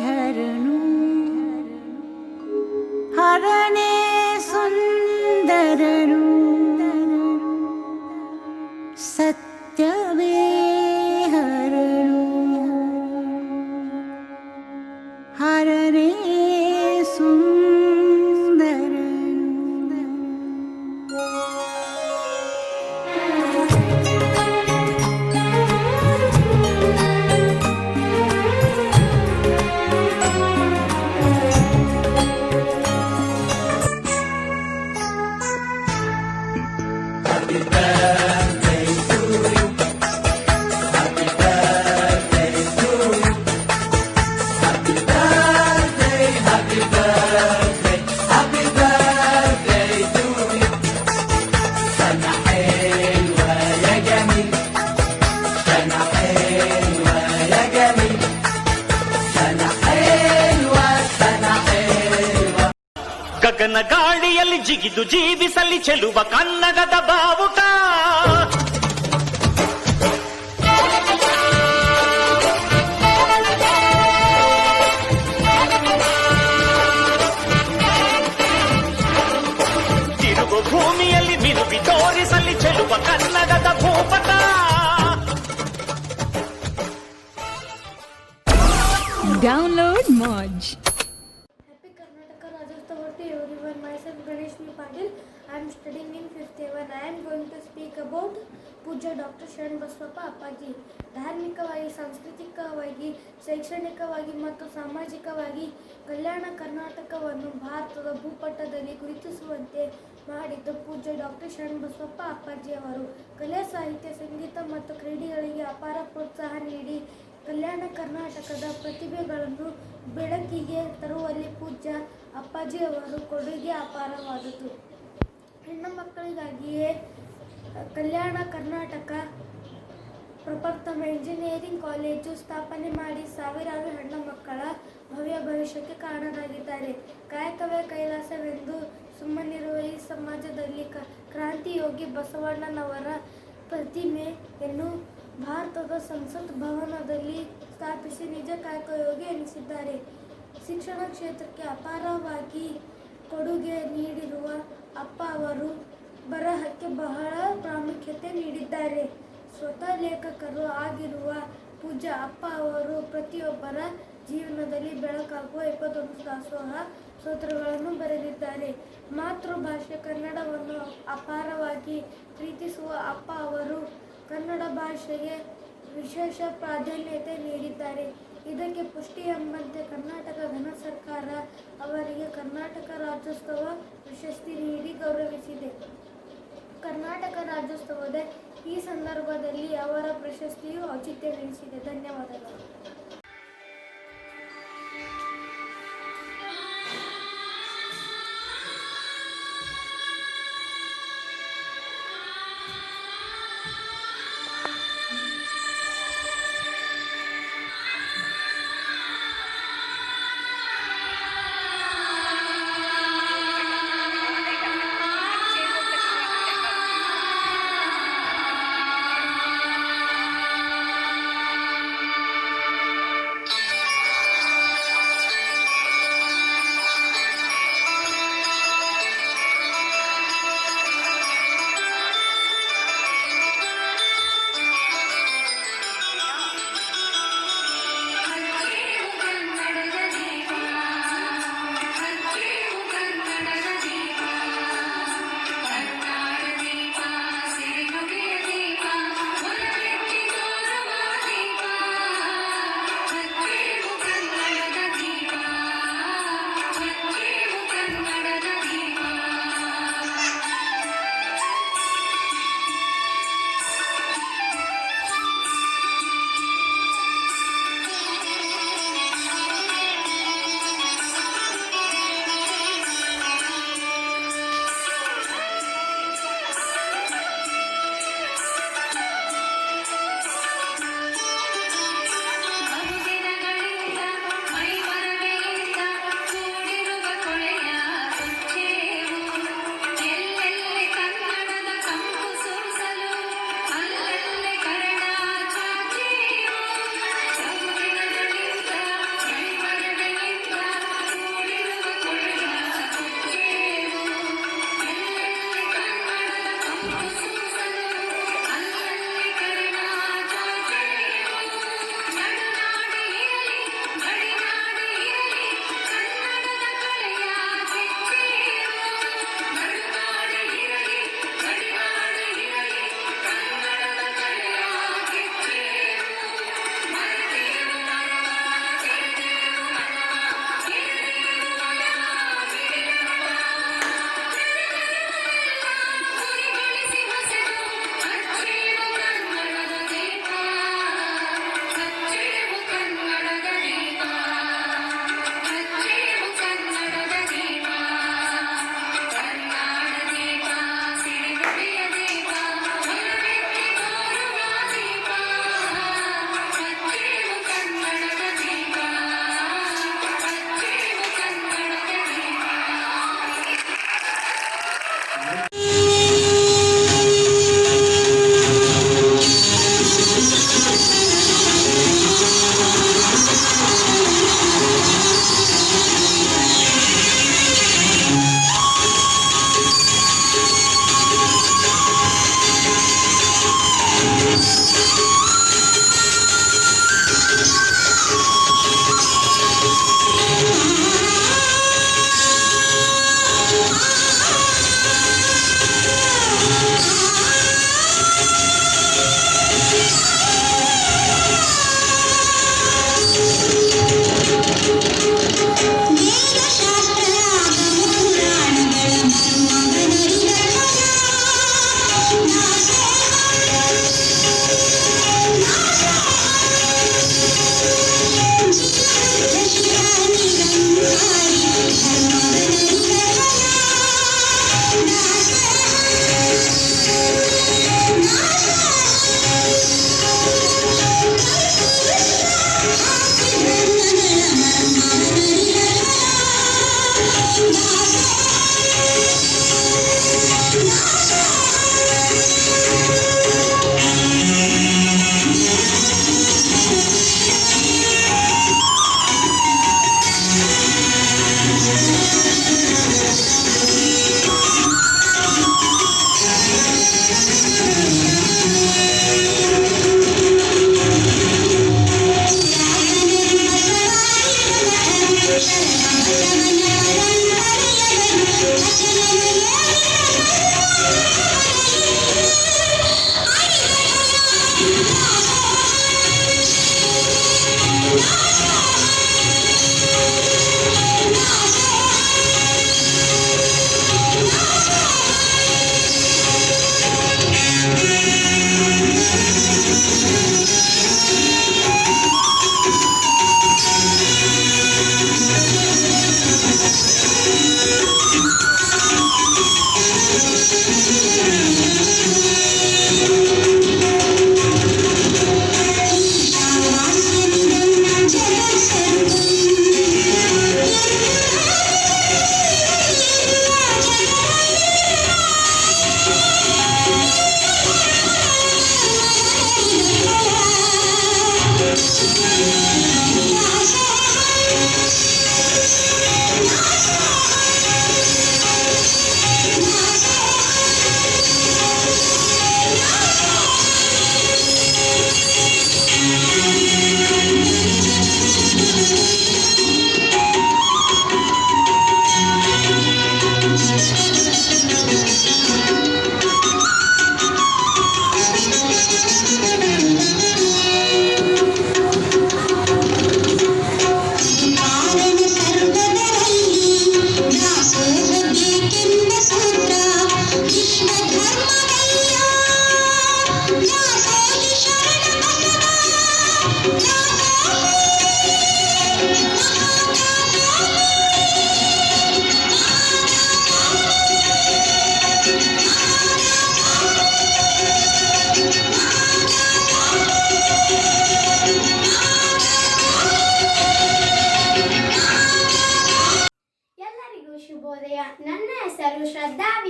हरणु हरणे सुंदरनु सत्यवे हरणु हरणे ಗಗನ ಗಾಳಿಯಲ್ಲಿ ಜಿಗಿದು ಜೀವಿಸಲಿ ಚೆಲುವ ಕನ್ನಡದ ಬಾವುಟ. ತಿರುಗು ಭೂಮಿಯಲ್ಲಿ ಮಿರುಗಿ ತೋರಿಸಲಿ ಚೆಲುವ ಕನ್ನಡದ ಭೂಪಟ. Download Moj. Everyone, myself Ganesh V. Patil. I am studying in 5th A1. I am going to speak about Pujya Dr. Sharan Baswappa Appaji. ಧಾರ್ಮಿಕವಾಗಿ, ಸಾಂಸ್ಕೃತಿಕವಾಗಿ, ಶೈಕ್ಷಣಿಕವಾಗಿ ಮತ್ತು ಸಾಮಾಜಿಕವಾಗಿ ಕಲ್ಯಾಣ ಕರ್ನಾಟಕವನ್ನು ಭಾರತದ ಭೂಪಟದಲ್ಲಿ ಗುರುತಿಸುವಂತೆ ಮಾಡಿದ್ದು ಪೂಜ್ಯ ಡಾಕ್ಟರ್ ಶರಣ್ ಬಸವಪ್ಪ ಅಪ್ಪಾಜಿ ಅವರು. ಕಲೆ, ಸಾಹಿತ್ಯ, ಸಂಗೀತ ಮತ್ತು ಕ್ರೀಡೆಗಳಿಗೆ ಅಪಾರ ಪ್ರೋತ್ಸಾಹ ನೀಡಿ ಕಲ್ಯಾಣ ಕರ್ನಾಟಕದ ಪ್ರತಿಭೆಗಳನ್ನು ಬೆಳಕಿಗೆ ತರುವಲ್ಲಿ ಪೂಜ್ಯ ಅಪ್ಪಾಜಿಯವರ ಕೊಡುಗೆ ಅಪಾರವಾದುದು. ಹೆಣ್ಣು ಮಕ್ಕಳಿಗಾಗಿಯೇ ಕಲ್ಯಾಣ ಕರ್ನಾಟಕ ಪ್ರಪ್ರಥಮ ಇಂಜಿನಿಯರಿಂಗ್ ಕಾಲೇಜು ಸ್ಥಾಪನೆ ಮಾಡಿ ಸಾವಿರಾರು ಹೆಣ್ಣು ಮಕ್ಕಳ ಭವ್ಯ ಭವಿಷ್ಯಕ್ಕೆ ಕಾರಣರಾಗಿದ್ದಾರೆ. ಕಾಯಕವೇ ಕೈಲಾಸವೆಂದು ಸುಮ್ಮನಿರುವ ಈ ಸಮಾಜದಲ್ಲಿ ಕ್ರಾಂತಿಯೋಗಿ ಬಸವಣ್ಣನವರ ಪ್ರತಿಮೆಯನ್ನು ಭಾರತದ ಸಂಸತ್ ಭವನದಲ್ಲಿ ಸ್ಥಾಪಿಸಿ ನಿಜ ಕಾಯಕಯೋಗಿ ಎನಿಸಿದ್ದಾರೆ. ಶಿಕ್ಷಣ ಕ್ಷೇತ್ರಕ್ಕೆ ಅಪಾರವಾಗಿ ಕೊಡುಗೆ ನೀಡಿರುವ ಅಪ್ಪ ಅವರು ಬರಹಕ್ಕೆ ಬಹಳ ಪ್ರಾಮುಖ್ಯತೆ ನೀಡಿದ್ದಾರೆ. ಸ್ವತಃ ಲೇಖಕರು ಆಗಿರುವ ಪೂಜ್ಯ ಅಪ್ಪ ಅವರು ಪ್ರತಿಯೊಬ್ಬರ ಜೀವನದಲ್ಲಿ ಬೆಳಕಾಗುವ 21 ದಾಸೋಹ ಸ್ತೋತ್ರಗಳನ್ನು ಬರೆದಿದ್ದಾರೆ. ಮಾತೃಭಾಷೆ ಕನ್ನಡವನ್ನು ಅಪಾರವಾಗಿ ಪ್ರೀತಿಸುವ ಅಪ್ಪ ಅವರು ಕನ್ನಡ ಭಾಷೆಗೆ ವಿಶೇಷ ಪ್ರಾಧಾನ್ಯತೆ ನೀಡಿದ್ದಾರೆ. ಇದಕ್ಕೆ ಪುಷ್ಟಿ ಎಂಬಂತೆ ಕರ್ನಾಟಕ ಘನ ಸರ್ಕಾರ ಅವರಿಗೆ ಕರ್ನಾಟಕ ರಾಜ್ಯೋತ್ಸವ ಪ್ರಶಸ್ತಿ ನೀಡಿ ಗೌರವಿಸಿದೆ. ಕರ್ನಾಟಕ ರಾಜ್ಯೋತ್ಸವದ ಈ ಸಂದರ್ಭದಲ್ಲಿ ಅವರ ಪ್ರಶಸ್ತಿಯು ಔಚಿತ್ಯವೆನಿಸಿದೆ. ಧನ್ಯವಾದಗಳು.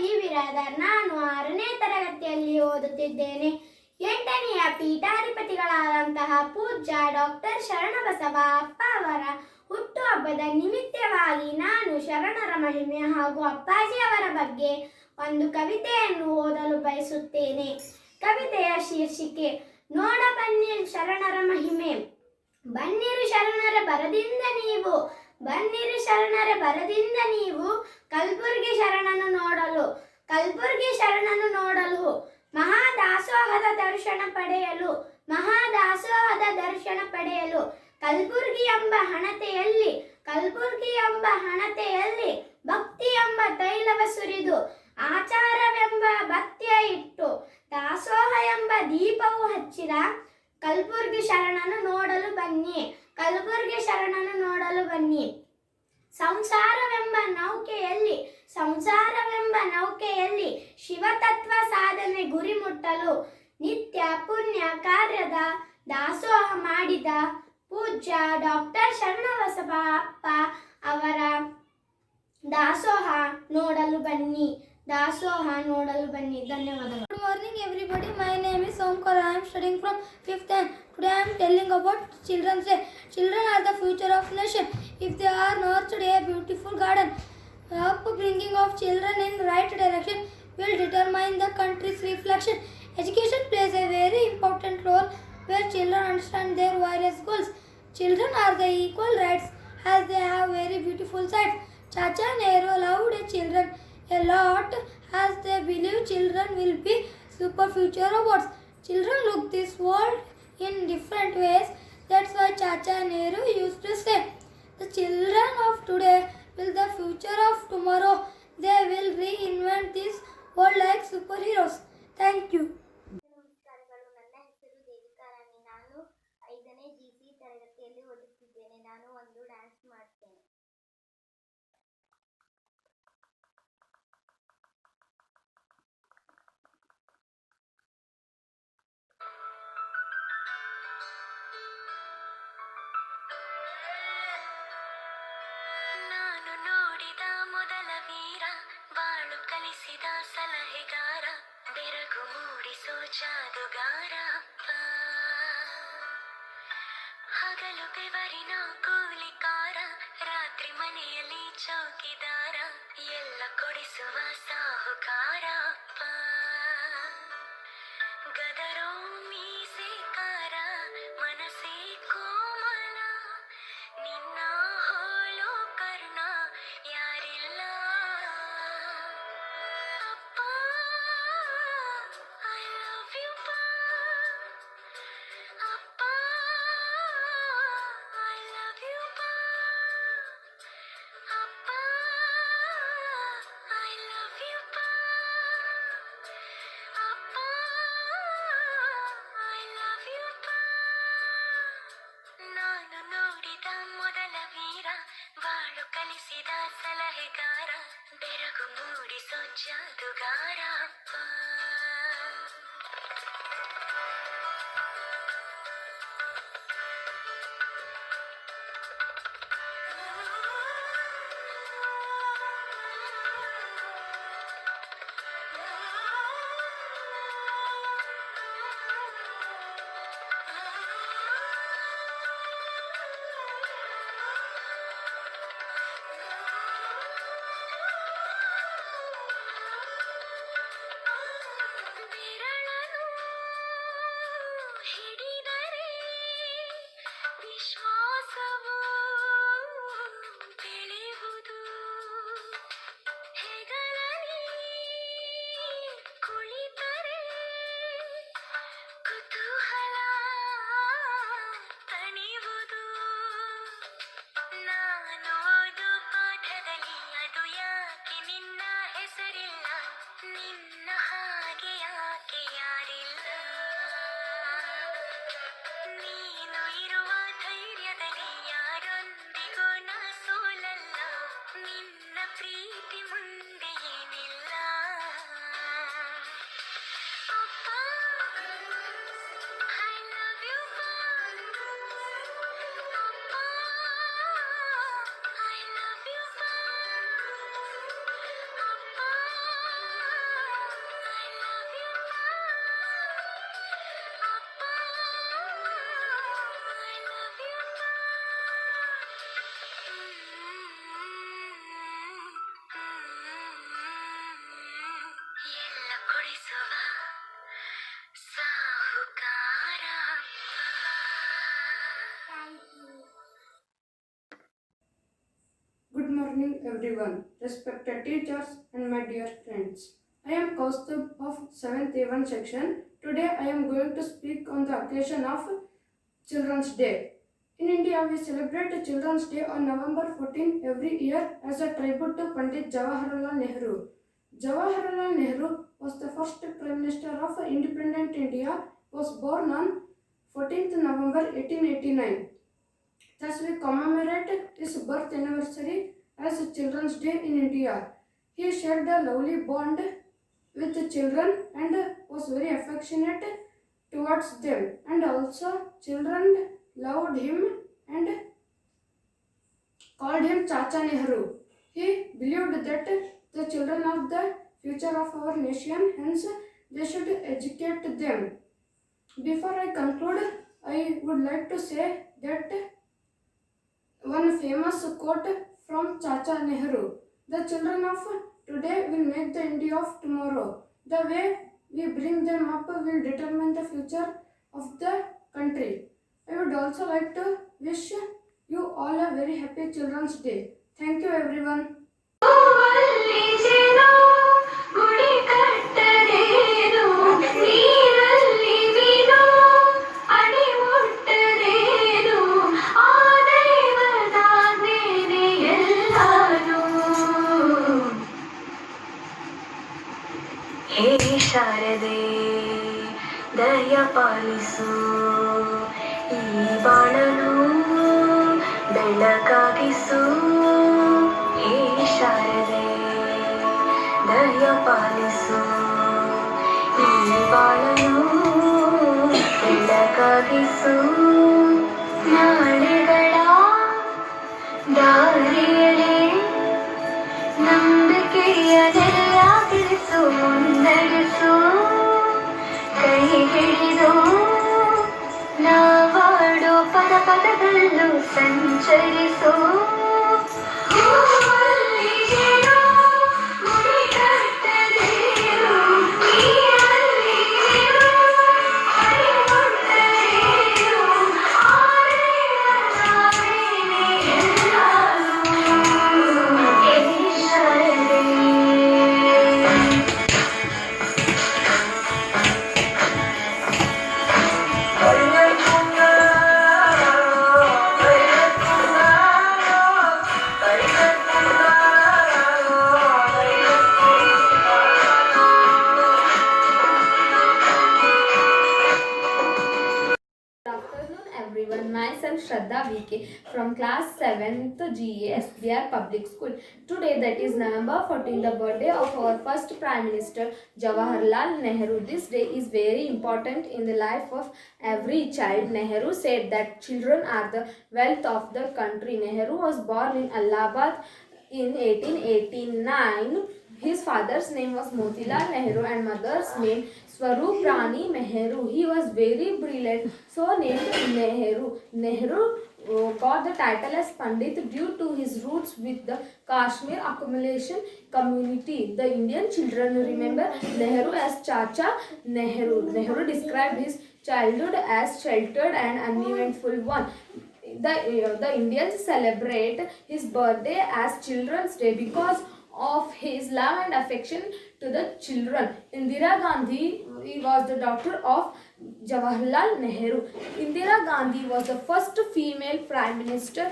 ವಿ ಬಿರಾದರ್. ನಾನು 6ನೇ ತರಗತಿಯಲ್ಲಿ ಓದುತ್ತಿದ್ದೇನೆ. 8ನೆಯ ಪೀಠಾಧಿಪತಿಗಳಾದಂತಹ ಪೂಜ್ಯ ಡಾಕ್ಟರ್ ಶರಣಬಸವ ಅಪ್ಪ ಅವರ ಹುಟ್ಟುಹಬ್ಬದ ನಿಮಿತ್ತವಾಗಿ ನಾನು ಶರಣರ ಮಹಿಮೆ ಹಾಗೂ ಅಪ್ಪಾಜಿ ಅವರ ಬಗ್ಗೆ ಒಂದು ಕವಿತೆಯನ್ನು ಓದಲು ಬಯಸುತ್ತೇನೆ. ಕವಿತೆಯ ಶೀರ್ಷಿಕೆ ನೋಡ ಬನ್ನಿರು ಶರಣರ ಮಹಿಮೆ. ಬನ್ನಿರು ಶರಣರ ಬರದಿಂದ ನೀವು, ಬನ್ನಿರು ಶರಣರ ಬರದಿಂದ ನೀವು ಕಲ್ಬುರ್ಗಿ ಶರಣನು ನೋಡಲು, ಕಲ್ಬುರ್ಗಿ ಶರಣನು ನೋಡಲು, ಮಹಾದಾಸೋಹದ ದರ್ಶನ ಪಡೆಯಲು, ಮಹಾದಾಸೋಹದ ದರ್ಶನ ಪಡೆಯಲು. ಕಲ್ಬುರ್ಗಿ ಎಂಬ ಹಣತೆಯಲ್ಲಿ, ಕಲ್ಬುರ್ಗಿ ಎಂಬ ಹಣತೆಯಲ್ಲಿ ಭಕ್ತಿ ಎಂಬ ತೈಲವ ಸುರಿದು, ಆಚಾರವೆಂಬ ಭಕ್ತಿಯ ಇಟ್ಟು, ದಾಸೋಹ ಎಂಬ ದೀಪವು ಹಚ್ಚಿದ ಕಲ್ಬುರ್ಗಿ ಶರಣನು ನೋಡಲು ಬನ್ನಿ, ಕಲ್ಬುರ್ಗಿ ಶರಣನು ನೋಡಲು ಬನ್ನಿ. ಸಂಸಾರವೆಂಬ ನೌಕೆಯಲ್ಲಿ, ಸಂಸಾರವೆಂಬ ನೌಕೆಯಲ್ಲಿ ಶಿವತತ್ವ ಸಾಧನೆ ಗುರಿ ಮುಟ್ಟಲು ನಿತ್ಯ ಪುಣ್ಯ ಕಾರ್ಯದ ದಾಸೋಹ ಮಾಡಿದ ಪೂಜ್ಯ ಡಾಕ್ಟರ್ ಶರಣಬಸವ ಅಪ್ಪ ಅವರ ದಾಸೋಹ ನೋಡಲು ಬನ್ನಿ, ದಾಸೋಹ ನೋಡಲು ಬನ್ನಿ. ಧನ್ಯವಾದಗಳು. Good morning everybody. My name is Somkar. I am studying from 5th and today I am telling about Children's Day. Children are the future of nation. If they are nurtured, a beautiful garden, upbringing of children in the right direction will determine the country's reflection. Education plays a very important role where children understand their various goals. Children are the equal rights as they have very beautiful sides. Chacha Nehru loved children a lot as they believe children will be super future robots. Children look this world in different ways. That's why Chacha Nehru used to say, the children of today will the future of tomorrow. They will reinvent this world like superheroes. Thank you. ನಮಸ್ಕಾರಗಳು. ನನ್ನ ಹೆಸರು ದೇವಿಕಾ ರಾಣಿ. ನಾನು 5ನೇ GC ತರಗತಿಯಲ್ಲಿ ಓದುತ್ತಿದ್ದೇನೆ. ನಾನು ಒಂದು dance ಮಾಡ್ತೇನೆ. ನಾನು ನೋಡಿದ ಮೊದಲ ವೀರ, ಬಾಳು ಕಲಿಸಿದ ಸಲಹೆಗಾರ, ಬೆರಗು ಮೂಡಿಸೋ ಜಾದುಗಾರ. ಹಗಲು ಬೆವರಿನ ಕೂಲಿಕಾರ, ರಾತ್ರಿ ಮನೆಯಲ್ಲಿ ಚೌಕಿದಾರ, ಎಲ್ಲ ಕೊಡಿಸುವ ಸಾಹುಕಾರ. ಗದರೋ ಮೀಸೆಕಾರ, ಮನಸ್ಸೇ ಕೋಮಲ, ನಿನ್ನ ಹೋಲೋ ಕರ್ಣ ಯಾರಿಲ್ಲ. ಅಪ್ಪ ಐ ಲವ್ ಯು ಪಾ, ಅಪ್ಪ ಐ ಲವ್ ಯು ಪಾ, ಅಪ್ಪ ಐ ಲವ್ ಯು ಪಾ, ಅಪ್ಪ ಐ ಲವ್ ಯು ಪಾ. ನಾನು ನೋಡಿದ ಮೊದಲ ವೀರ, ಬಾಳು ಕಲಿಸಿದ ಸಲಹೆಗಾರ, ಬೆರಗು ಮೂಡಿಸೋ ಜಾದುಗಾರ. ಬೆರಳನು ಹಿಡಿದರೆ ವಿಶ್ವಾಸವು ಬೆಳೆಯುವುದು, ಹೆಗಲಲ್ಲಿ ಕುಳಿತರೆ ಕುತೂಹಲ ತಣಿವುದು. ನಾನು ಓದೋ ಪಾಠದಲ್ಲಿ ಅದು ಯಾಕೆ ನಿನ್ನ ಹೆಸರಿಲ್ಲ, ನಿನ್ನ ಹಾಗೆ ಯಾಕೆ ಯಾರಿಲ್ಲ. ನೀನು ಇರುವ ಧೈರ್ಯ Thank you. Good morning, everyone, respected teachers and my dear friends. I am Kaustubh of 7th A1 section. Today I am going to speak on the occasion of Children's Day. In India, we celebrate Children's Day on November 14 every year as a tribute to Pandit Jawaharlal Nehru. Jawaharlal Nehru was the first Prime Minister of independent India, was born on 14th November 1889. Thus, we commemorate his birth anniversary as Children's Day in India. He shared a lovely bond with the children and was very affectionate towards them. And also, children loved him and called him Chacha Nehru. He believed that the children are the future of our nation, hence they should educate them. Before I conclude, I would like to say that one famous quote from Chacha Nehru: "The children of today will make the India of tomorrow. The way we bring them up will determine the future of the country." I would also like to wish you all a very happy Children's Day. Thank you, everyone. ಹೇ ಶಾರದೆ ದಯ ಪಾಲಿಸು ಈ ಬಾಳನು ಬೆಳಕಾಗಿಸು. ಹೇ ಶಾರದೆ ದಯ ಪಾಲಿಸು ಈ ಬಾಳನು ಬೆಳಕಾಗಿಸು. ನಾಳೆಗಳ ದಾರಿಯಲೇ ನಂಬಿಕೆಯನ್ನೆಲ್ಲ ತಿಳಿಸು, ಮುನ್ನಡೆಸು. ಕೈ ಹಿಡಿದು ನಾವಾಡೋ ಪದ ಪದದಲ್ಲೂ ಸಂಚರಿಸು. Everyone, myself Shraddha VK from class 7th GASBR Public School. Today, that is November 14, the birthday of our first Prime Minister Jawaharlal Nehru. This day is very important in the life of every child. Nehru said that children are the wealth of the country. Nehru was born in Allahabad in 1889. His father's name was Motilal Nehru and mother's name Swaroop Rani Nehru. He was very brilliant, so named Nehru. Nehru got the title as Pandit due to his roots with the Kashmir accumulation community. The Indian children remember Nehru as Chacha Nehru. Nehru described his childhood as sheltered and uneventful one. The Indians celebrate his birthday as Children's Day because of his love and affection to the children. Indira Gandhi was the daughter of Jawaharlal Nehru. Indira Gandhi was the first female Prime Minister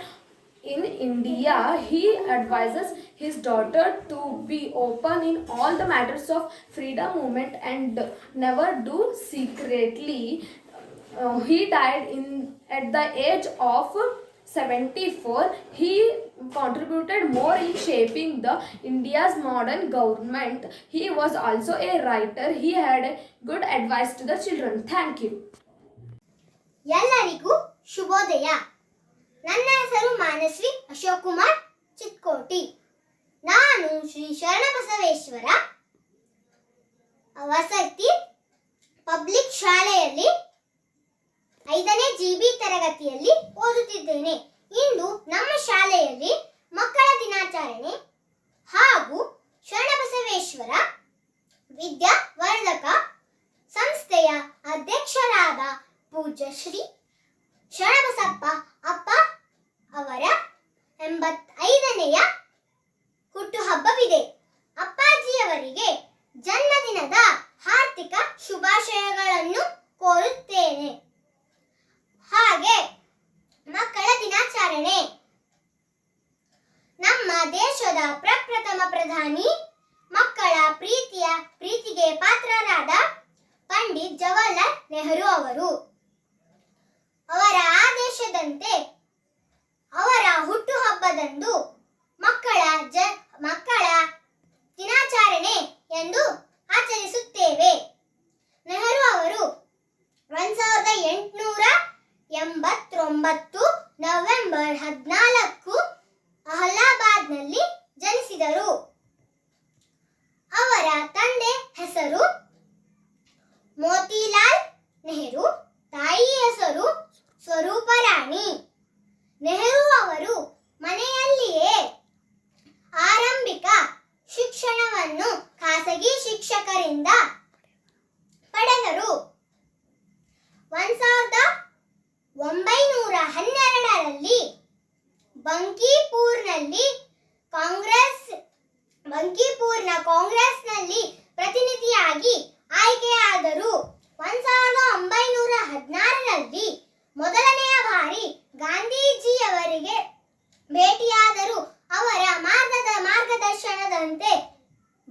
in India. He advises his daughter to be open in all the matters of freedom movement and never do secretly. He died at the age of 74. He contributed more in shaping the India's modern government. He was also a writer. He had good advice to the children. Thank you. ಎಲ್ಲರಿಗೂ ಶುಭೋದಯ. ನನ್ನ ಹೆಸರು ಮಾನಶ್ರೀ ಅಶೋಕ್ ಕುಮಾರ್ ಚಿತ್ಕೋಟಿ. ನಾನು ಶ್ರೀ ಶರಣಬಸವೇಶ್ವರ ವಸತಿ public ಶಾಲೆಯಲ್ಲಿ 5ನೇ GB ತರಗತಿಯಲ್ಲಿ ಓದುತ್ತಿದ್ದೇನೆ. ಇಂದು ನಮ್ಮ ಶಾಲೆಯಲ್ಲಿ ಮಕ್ಕಳ ದಿನಾಚರಣೆ ಹಾಗೂ ಶರಣಬಸವೇಶ್ವರ ವಿದ್ಯಾವರ್ಧಕ ಸಂಸ್ಥೆಯ ಅಧ್ಯಕ್ಷರಾದ ಪೂಜ್ಯ ಶ್ರೀ ಶರಣಬಸಪ್ಪ ದಿನಾಚರಣೆ. ನಮ್ಮ ದೇಶದ ಪ್ರಪ್ರಥಮ ಪ್ರಧಾನಿ, ಮಕ್ಕಳ ಪ್ರೀತಿಗೆ ಪಾತ್ರರಾದ ಪಂಡಿತ್ ಜವಾಹರ್ಲಾಲ್ ನೆಹರು ಅವರು. ಅವರ ಆದೇಶದಂತೆ ಅವರ ಹುಟ್ಟುಹಬ್ಬದಂದು ಮಕ್ಕಳ ದಿನಾಚರಣೆ ಎಂದು ಆಚರಿಸುತ್ತೇವೆ. ನೆಹರು ಅವರು 1889 ನವೆಂಬರ್ 14 ಅಲಹಾಬಾದ್ನಲ್ಲಿ ಜನಿಸಿದರು. ಅವರ ತಂದೆ ಹೆಸರು ಮೋತಿಲಾಲ್ ನೆಹರು, ತಾಯಿ ಹೆಸರು ಸ್ವರೂಪರಾಣಿ. ನೆಹರು ಅವರು ಮನೆಯಲ್ಲಿಯೇ ಆರಂಭಿಕ ಶಿಕ್ಷಣವನ್ನು ಖಾಸಗಿ ಶಿಕ್ಷಕರಿಂದ ಪಡೆದರು. 1912ರಲ್ಲಿ ಬಂಕಿಪೂರ್ನ ಕಾಂಗ್ರೆಸ್ನಲ್ಲಿ ಪ್ರತಿನಿಧಿಯಾಗಿ ಆಯ್ಕೆಯಾದರು. 1916ರಲ್ಲಿ ಮೊದಲನೆಯ ಬಾರಿ ಗಾಂಧೀಜಿಯವರಿಗೆ ಭೇಟಿಯಾದರು. ಅವರ ಮಾರ್ಗದರ್ಶನದಂತೆ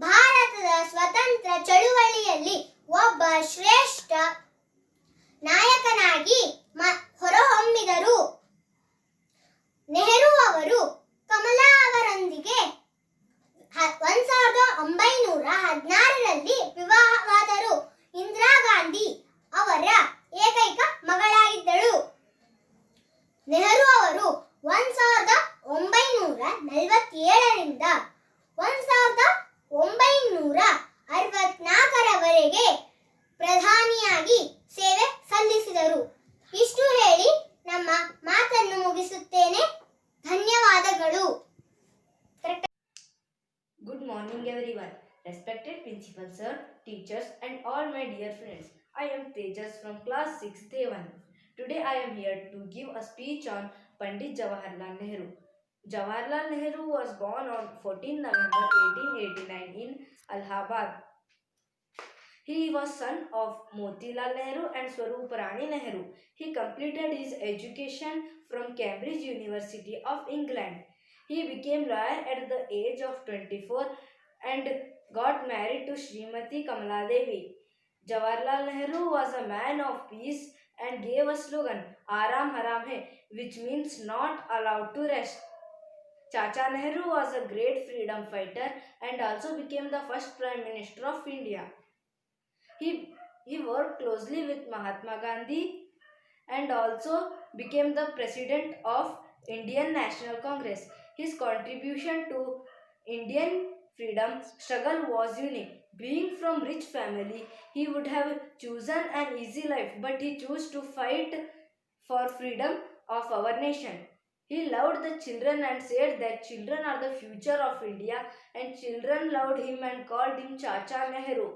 ಭಾರತದ ಸ್ವತಂತ್ರ ಚಳುವಳಿಯಲ್ಲಿ ಒಬ್ಬ ಶ್ರೇಷ್ಠ ನಾಯಕನಾಗಿ ಹೊರಹೊಮ್ಮಿದರು. ನೆಹರು ಅವರು ಕಮಲಾ ಅವರೊಂದಿಗೆ 1916ರಲ್ಲಿ ವಿವಾಹವಾದರು. ಇಂದಿರಾ ಗಾಂಧಿ ಅವರ ಏಕೈಕ ಮಗಳಾಗಿದ್ದಳು. ನೆಹರು ಅವರು 1947ರಿಂದ 1964ರವರೆಗೆ ಪ್ರಧಾನಿಯಾಗಿ ಸೇವೆ ಸಲ್ಲಿಸಿದರು. ಇಷ್ಟು ಹೇಳಿ ನಮ್ಮ ಮಾತನ್ನು ಮುಗಿಸುತ್ತೇನೆ. ಧನ್ಯವಾದಗಳು. Good morning everyone. Respected principal sir, teachers and all my dear friends. I am Tejas from class 6 day 1. Today I am here to give a speech on Pandit Jawaharlal Nehru. Jawaharlal Nehru was born on 14 November 1889 in Allahabad. He was son of Motilal Nehru and Swaruparani Nehru. He completed his education from Cambridge University of England. He became lawyer at the age of 24 and got married to Srimati Kamala Devi. Jawaharlal Nehru was a man of peace and gave a slogan, Aram Haram Hai, which means not allowed to rest. Chacha Nehru was a great freedom fighter and also became the first Prime Minister of India. He worked closely with Mahatma Gandhi and also became the President of Indian National Congress. His contribution to Indian freedom struggle was unique. Being from rich family, he would have chosen an easy life, but he chose to fight for freedom of our nation. He loved the children and said that children are the future of India, and children loved him and called him Chacha Nehru.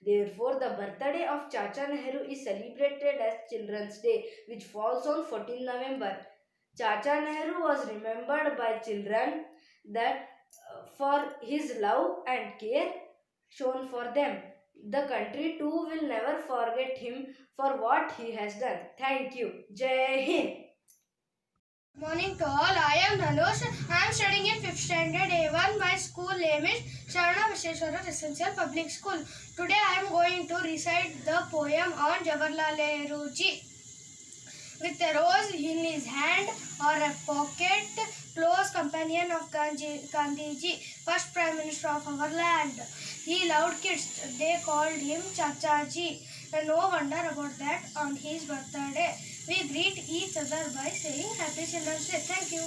Therefore, the birthday of Chacha Nehru is celebrated as Children's Day, which falls on 14 November. Chacha Nehru was remembered by children for his love and care shown for them. The country too will never forget him for what he has done. Thank you. Jai Hind. Morning to all. I am Dhanush. I am studying in 5th standard A1. My school name is Sharana Visheshwara Residential Public School. Today I am going to recite the poem on Jawaharlal Nehru ji. With a rose in his hand or a pocket, close companion of Gandhiji, first Prime Minister of our land. He loved kids. They called him Chacha ji. No wonder about that on his birthday. We greet each other by saying Happy Children's Day. Thank you.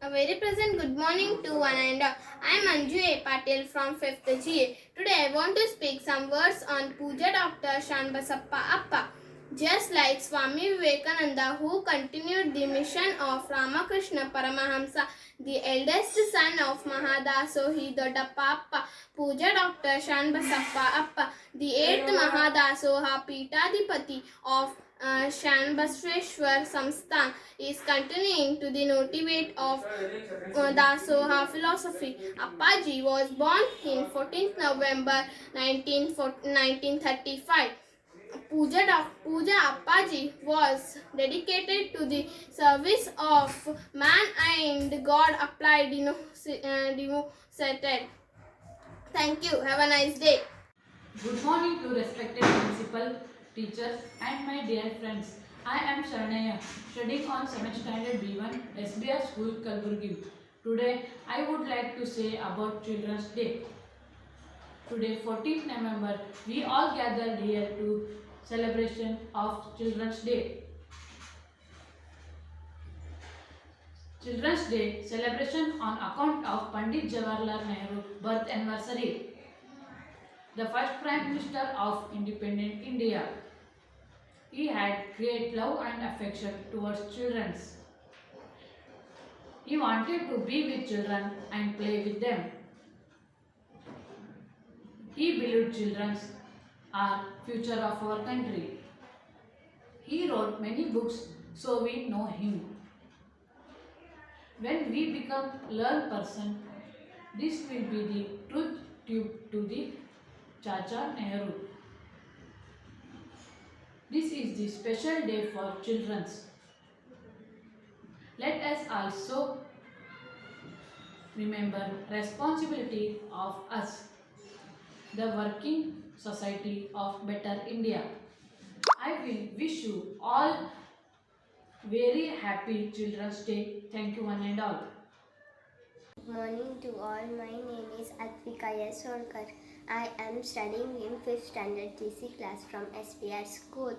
A very pleasant good morning to one and all. I am Anju A. Patil from 5th GA. Today I want to speak some words on Puja Dr. Shanbasappa Appa. Just like Swami Vivekananda, who continued the mission of Ramakrishna Paramahamsa, the eldest son of Mahadasohi Dodappa Appa, Puja Dr. Shanbasappa Appa, the 8th Mahadasoha Pitadipati of Shanbasveshwar Samsthan, is continuing to the motivate of Dasoha philosophy. Appaji was born in 14th November 1935. Puja Appaji was dedicated to the service of man and God applied demonstrated. Thank you. Have a nice day. Good morning to respected principal, teachers and my dear friends. I am Sharanaya, studying on 7th standard B1, SBR School, Kalburgi. Today, I would like to say about Children's Day. Today, 14th November, we all gathered here to celebration of Children's Day. Children's Day celebration on account of Pandit Jawaharlal Nehru birth anniversary, the first Prime Minister of independent India. He had great love and affection towards children. He wanted to be with children and play with them. He believed children are future of our country. He wrote many books so we know him. When we become learned person, this will be the truth tube to the Chacha Nehru. This is the special day for children. Let us also remember responsibility of us, the working society of better India. I will wish you all very happy Children's Day. Thank you one and all. Good morning to all. My name is Advika Yasholkar. I am studying in 5th standard GC class from SPR school.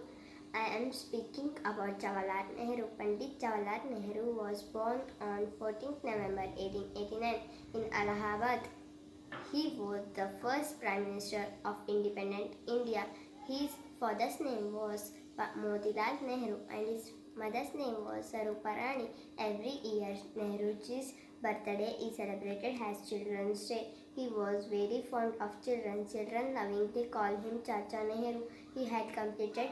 I am speaking about Jawaharlal Nehru. Pandit Jawaharlal Nehru was born on 14th November 1889 in Allahabad. He was the first Prime Minister of independent India. His father's name was Motilal Nehru and his mother's name was Saruparani. Every year, Nehruji's birthday is celebrated as Children's Day. He was very fond of children. Children lovingly call him Chacha Nehru. He had completed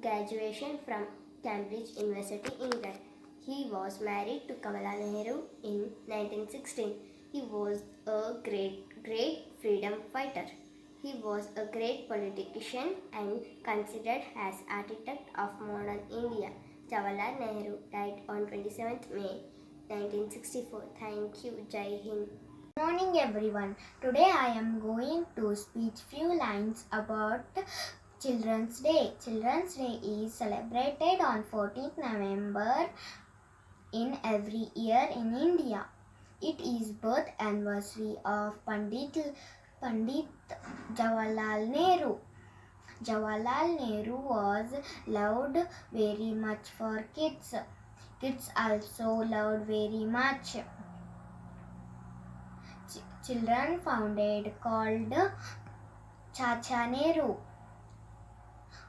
graduation from Cambridge University, England. He was married to Kamala Nehru in 1916. He was a great freedom fighter. He was a great politician and considered as architect of modern India. Jawaharlal Nehru died on 27th May 1964. Thank you. Jai Hind. Good morning everyone. Today I am going to speak few lines about Children's Day. Children's Day is celebrated on 14th November in every year in India. It is birth anniversary of Pandit Jawaharlal Nehru. Jawaharlal Nehru was loved very much for kids. Kids also loved very much. Children founded called Chacha Nehru.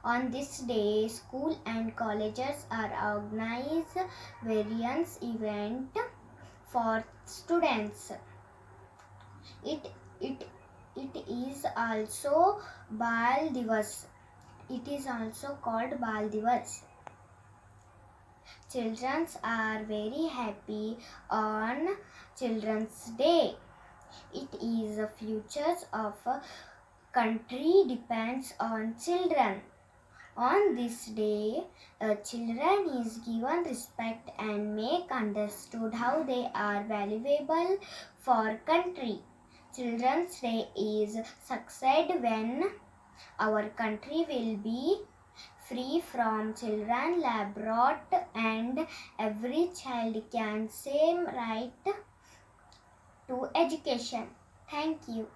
On this day, school and colleges are organized various events for students. It is also Bal Divas. It is also called Bal Divas. Children are very happy on Children's Day. It is the future of a country depends on children. On this day, children is given respect and make understood how they are valuable for country. Children's Day is succeed when our country will be free from children labor and every child can same right to education. Thank you.